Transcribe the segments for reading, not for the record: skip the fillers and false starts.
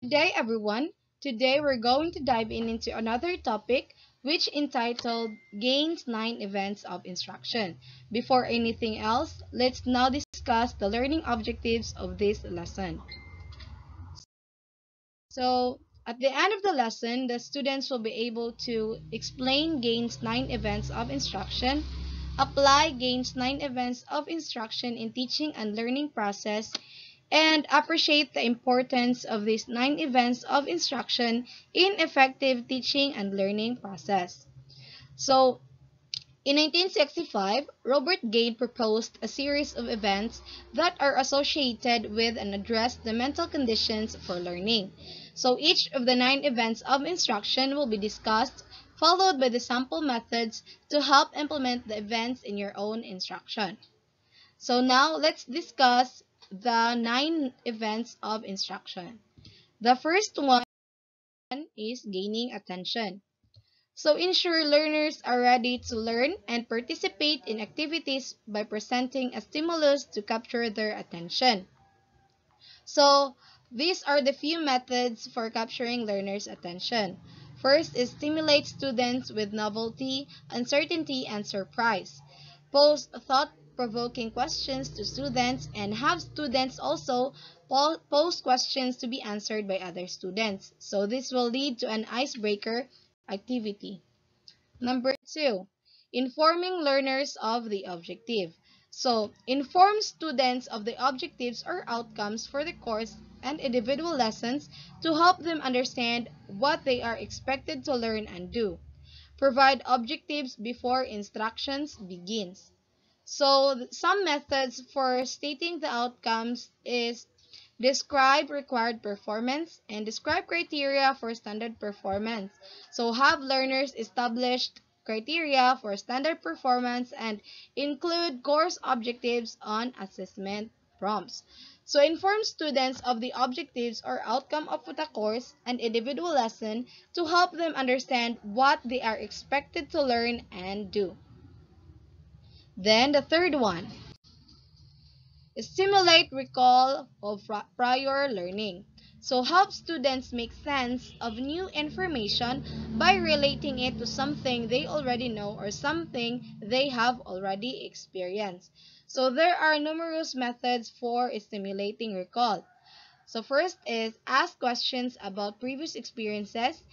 day, everyone. Today we're going to dive into another topic which entitled Gains 9 Events of Instruction. Before anything else, let's now discuss the learning objectives of this lesson. So, at the end of the lesson, the students will be able to explain Gains 9 events of instruction, apply Gains 9 events of instruction in teaching and learning process, and appreciate the importance of these 9 events of instruction in effective teaching and learning process. So, in 1965, Robert Gain proposed a series of events that are associated with and address the mental conditions for learning. So each of the 9 events of instruction will be discussed, followed by the sample methods to help implement the events in your own instruction. So now let's discuss the 9 events of instruction. The first one is gaining attention. So ensure learners are ready to learn and participate in activities by presenting a stimulus to capture their attention. So these are the few methods for capturing learners' attention. First is stimulate students with novelty, uncertainty, and surprise. Pose thought-provoking questions to students and have students also pose questions to be answered by other students. So this will lead to an icebreaker activity. Number two, informing learners of the objective. So, inform students of the objectives or outcomes for the course and individual lessons to help them understand what they are expected to learn and do. Provide objectives before instructions begins. So, some methods for stating the outcomes is describe required performance and describe criteria for standard performance. So have learners establish criteria for standard performance and include course objectives on assessment prompts. So inform students of the objectives or outcome of the course and individual lesson to help them understand what they are expected to learn and do. Then the third one, stimulate recall of prior learning. So help students make sense of new information by relating it to something they already know or something they have already experienced. So there are numerous methods for stimulating recall. So first is ask questions about previous experiences,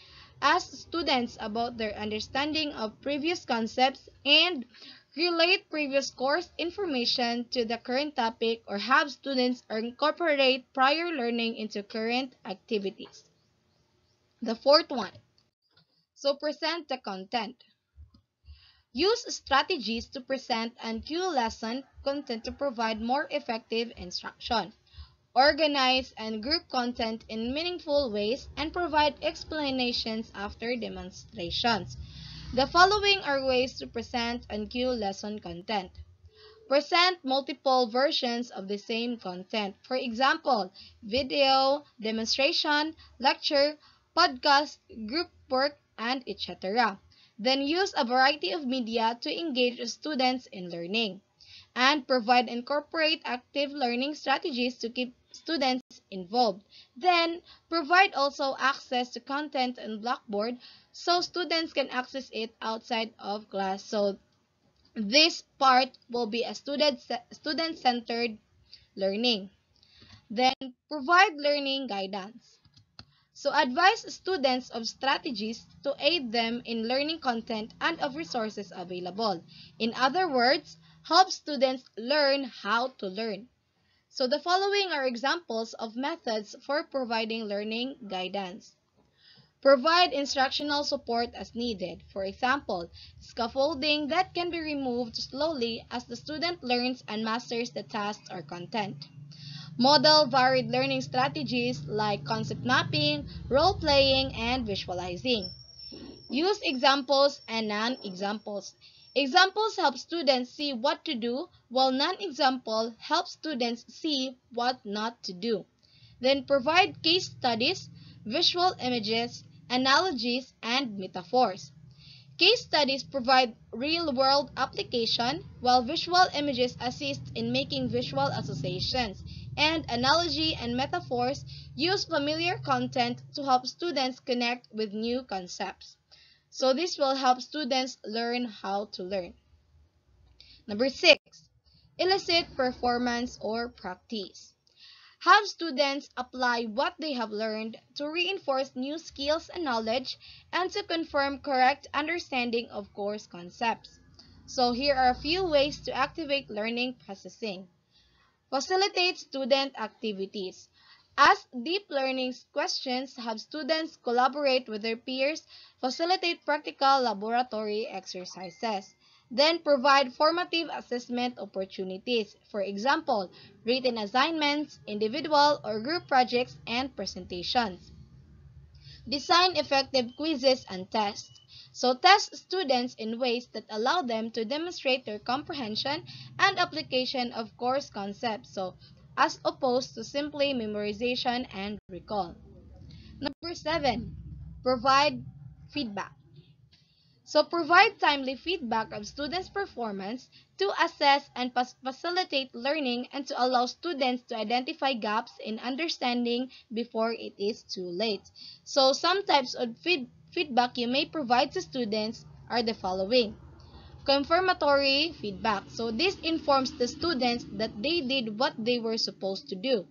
ask students about their understanding of previous concepts, and relate previous course information to the current topic or have students incorporate prior learning into current activities. The fourth one, so present the content. Use strategies to present and cue lesson content to provide more effective instruction. Organize and group content in meaningful ways and provide explanations after demonstrations. The following are ways to present and cue lesson content. Present multiple versions of the same content. For example, video, demonstration, lecture, podcast, group work, and etc. Then use a variety of media to engage students in learning. And provide incorporate active learning strategies to keep students involved. Then provide also access to content on Blackboard so students can access it outside of class. So this part will be a student-centered learning. Then provide learning guidance. So advise students of strategies to aid them in learning content and of resources available. In other words, help students learn how to learn. So the following are examples of methods for providing learning guidance. Provide instructional support as needed. For example, scaffolding that can be removed slowly as the student learns and masters the tasks or content. Model varied learning strategies like concept mapping, role-playing, and visualizing. Use examples and non-examples. Examples help students see what to do, while non-example help students see what not to do. Then provide case studies, visual images, analogies, and metaphors. Case studies provide real-world application, while visual images assist in making visual associations. and analogy and metaphors use familiar content to help students connect with new concepts. So this will help students learn how to learn. Number 6, elicit performance or practice. Have students apply what they have learned to reinforce new skills and knowledge and to confirm correct understanding of course concepts. So here are a few ways to activate learning processing. Facilitate student activities. Ask deep learning questions, have students collaborate with their peers, facilitate practical laboratory exercises. Then provide formative assessment opportunities. For example, written assignments, individual or group projects, and presentations. Design effective quizzes and tests. So test students in ways that allow them to demonstrate their comprehension and application of course concepts. So as opposed to simply memorization and recall. Number 7, provide feedback. So provide timely feedback of students' performance to assess and facilitate learning and to allow students to identify gaps in understanding before it is too late. So some types of feedback you may provide to students are the following. Confirmatory feedback. So this informs the students that they did what they were supposed to do.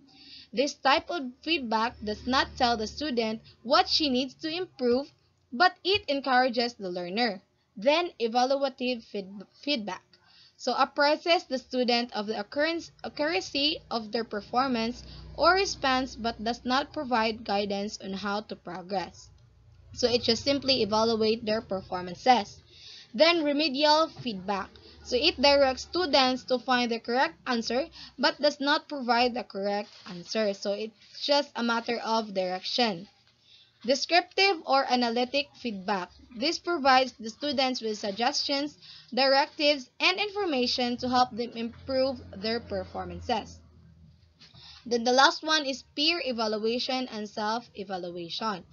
This type of feedback does not tell the student what she needs to improve, but it encourages the learner. Then, evaluative feedback. So, appraises the student of the accuracy of their performance or response but does not provide guidance on how to progress. So, it just simply evaluate their performances. Then, remedial feedback. So it directs students to find the correct answer but does not provide the correct answer. So it's just a matter of direction. Descriptive or analytic feedback. This provides the students with suggestions, directives, and information to help them improve their performances. Then the last one is peer evaluation and self-evaluation.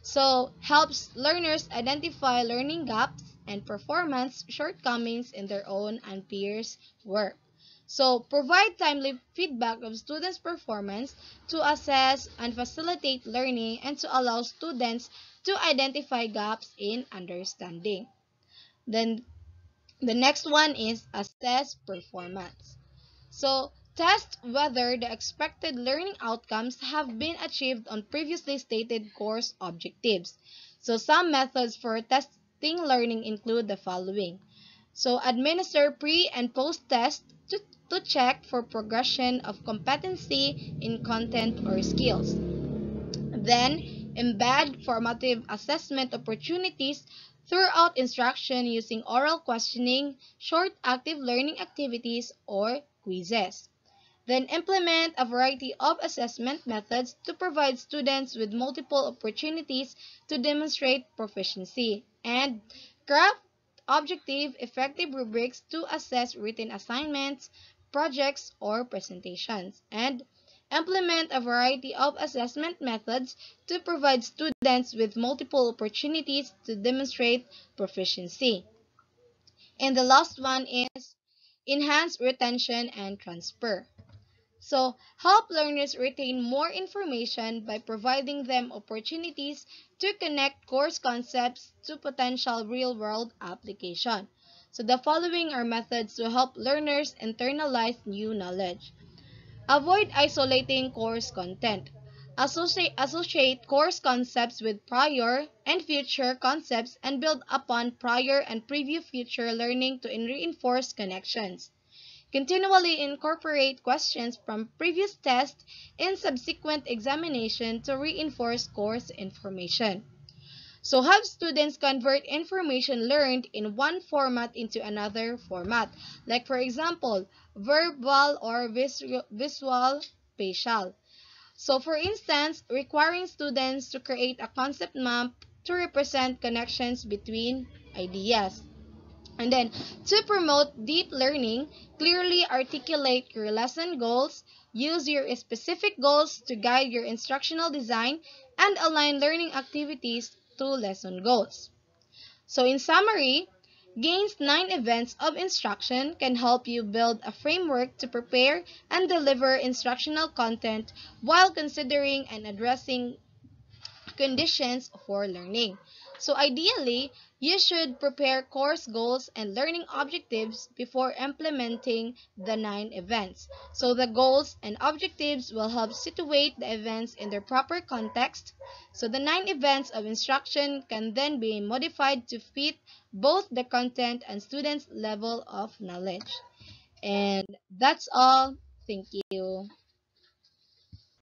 So, helps learners identify learning gaps and performance shortcomings in their own and peers' work. So, provide timely feedback of students' performance to assess and facilitate learning and to allow students to identify gaps in understanding. Then, the next one is assess performance. So, test whether the expected learning outcomes have been achieved on previously stated course objectives. So, some methods for testing learning include the following. So, administer pre and post tests to check for progression of competency in content or skills. Then, embed formative assessment opportunities throughout instruction using oral questioning, short active learning activities, or quizzes. Then implement a variety of assessment methods to provide students with multiple opportunities to demonstrate proficiency. And craft objective, effective rubrics to assess written assignments, projects, or presentations. And implement a variety of assessment methods to provide students with multiple opportunities to demonstrate proficiency. And the last one is enhance retention and transfer. So, help learners retain more information by providing them opportunities to connect course concepts to potential real-world application. So, the following are methods to help learners internalize new knowledge. Avoid isolating course content. Associate course concepts with prior and future concepts and build upon prior and preview future learning to reinforce connections. Continually incorporate questions from previous tests in subsequent examination to reinforce course information. So have students convert information learned in one format into another format. Like for example, verbal or visual spatial. So for instance, requiring students to create a concept map to represent connections between ideas. And then, to promote deep learning, clearly articulate your lesson goals, use your specific goals to guide your instructional design, and align learning activities to lesson goals. So, in summary, Gain's 9 events of instruction can help you build a framework to prepare and deliver instructional content while considering and addressing conditions for learning. So ideally, you should prepare course goals and learning objectives before implementing the 9 events. So the goals and objectives will help situate the events in their proper context. So the 9 events of instruction can then be modified to fit both the content and students' level of knowledge. And that's all. Thank you.